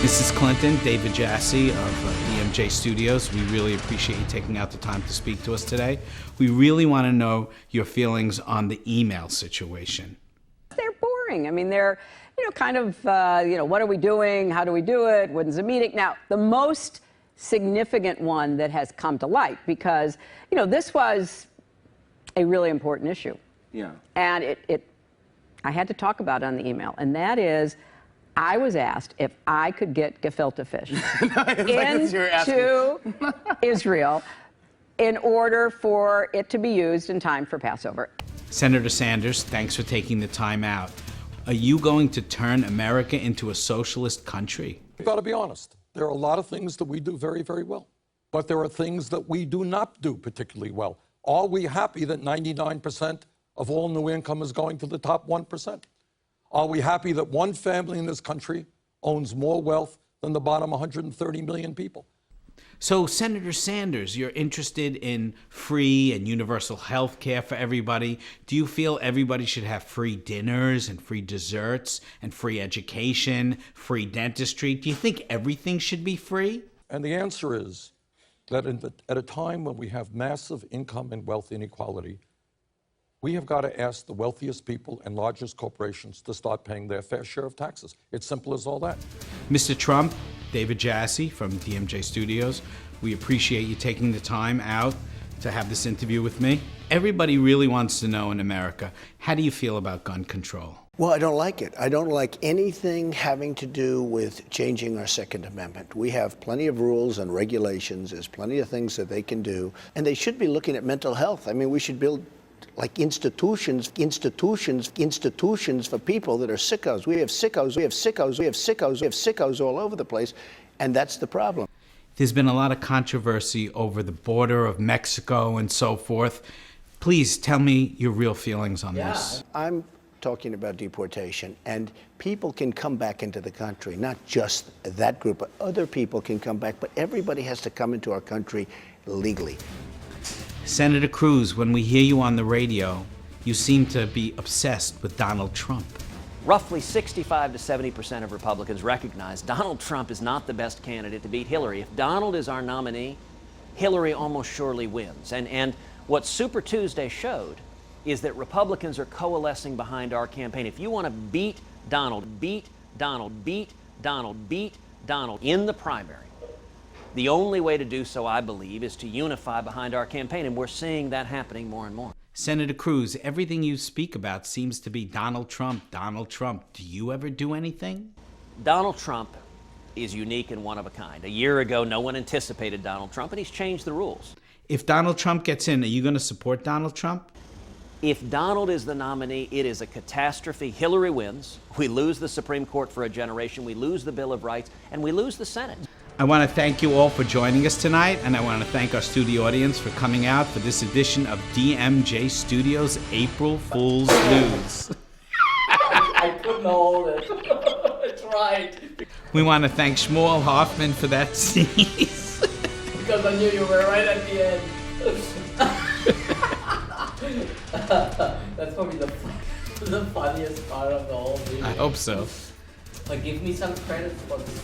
Mrs. Clinton, David Jasse of DMJ Studios, we really appreciate you taking out the time to speak to us today. We really want to know your feelings on the email situation. They're boring. I mean, they're, kind of, what are we doing? How do we do it? When's the meeting? Now, the most significant one that has come to light, because, this was a really important issue. Yeah. And I had to talk about it on the email, and that is, I was asked if I could get gefilte fish into Israel in order for it to be used in time for Passover. Senator Sanders, thanks for taking the time out. Are you going to turn America into a socialist country? We've got to be honest. There are a lot of things that we do very, very well. But there are things that we do not do particularly well. Are we happy that 99% of all new income is going to the top 1%? Are we happy that one family in this country owns more wealth than the bottom 130 million people? So, Senator Sanders, you're interested in free and universal health care for everybody. Do you feel everybody should have free dinners and free desserts and free education, free dentistry? Do you think everything should be free? And the answer is that at a time when we have massive income and wealth inequality, we have got to ask the wealthiest people and largest corporations to start paying their fair share of taxes. It's simple as all that. Mr. Trump, David Jasse from DMJ Studios, we appreciate you taking the time out to have this interview with me. Everybody really wants to know in America, how do you feel about gun control? Well, I don't like it. I don't like anything having to do with changing our Second Amendment. We have plenty of rules and regulations. There's plenty of things that they can do. And they should be looking at mental health. I mean, we should build like institutions for people that are sickos. We have sickos all over the place, and that's the problem. There's been a lot of controversy over the border of Mexico and so forth. Please tell me your real feelings on this. I'm talking about deportation, and people can come back into the country, not just that group, but other people can come back, but everybody has to come into our country legally. Senator Cruz, when we hear you on the radio, you seem to be obsessed with Donald Trump. Roughly 65 to 70% of Republicans recognize Donald Trump is not the best candidate to beat Hillary. If Donald is our nominee, Hillary almost surely wins. And what Super Tuesday showed is that Republicans are coalescing behind our campaign. If you want to beat Donald in the primary, the only way to do so, I believe, is to unify behind our campaign, and we're seeing that happening more and more. Senator Cruz, everything you speak about seems to be Donald Trump, Donald Trump. Do you ever do anything? Donald Trump is unique and one of a kind. A year ago, no one anticipated Donald Trump, and he's changed the rules. If Donald Trump gets in, are you going to support Donald Trump? If Donald is the nominee, it is a catastrophe. Hillary wins. We lose the Supreme Court for a generation. We lose the Bill of Rights, and we lose the Senate. I want to thank you all for joining us tonight, and I want to thank our studio audience for coming out for this edition of DMJ Studios April Fool's News. I couldn't hold it. It's right. We want to thank Shmuel Hoffman for that sneeze. Because I knew you were right at the end. That's probably the funniest part of the whole video. I hope so. But give me some credit for this.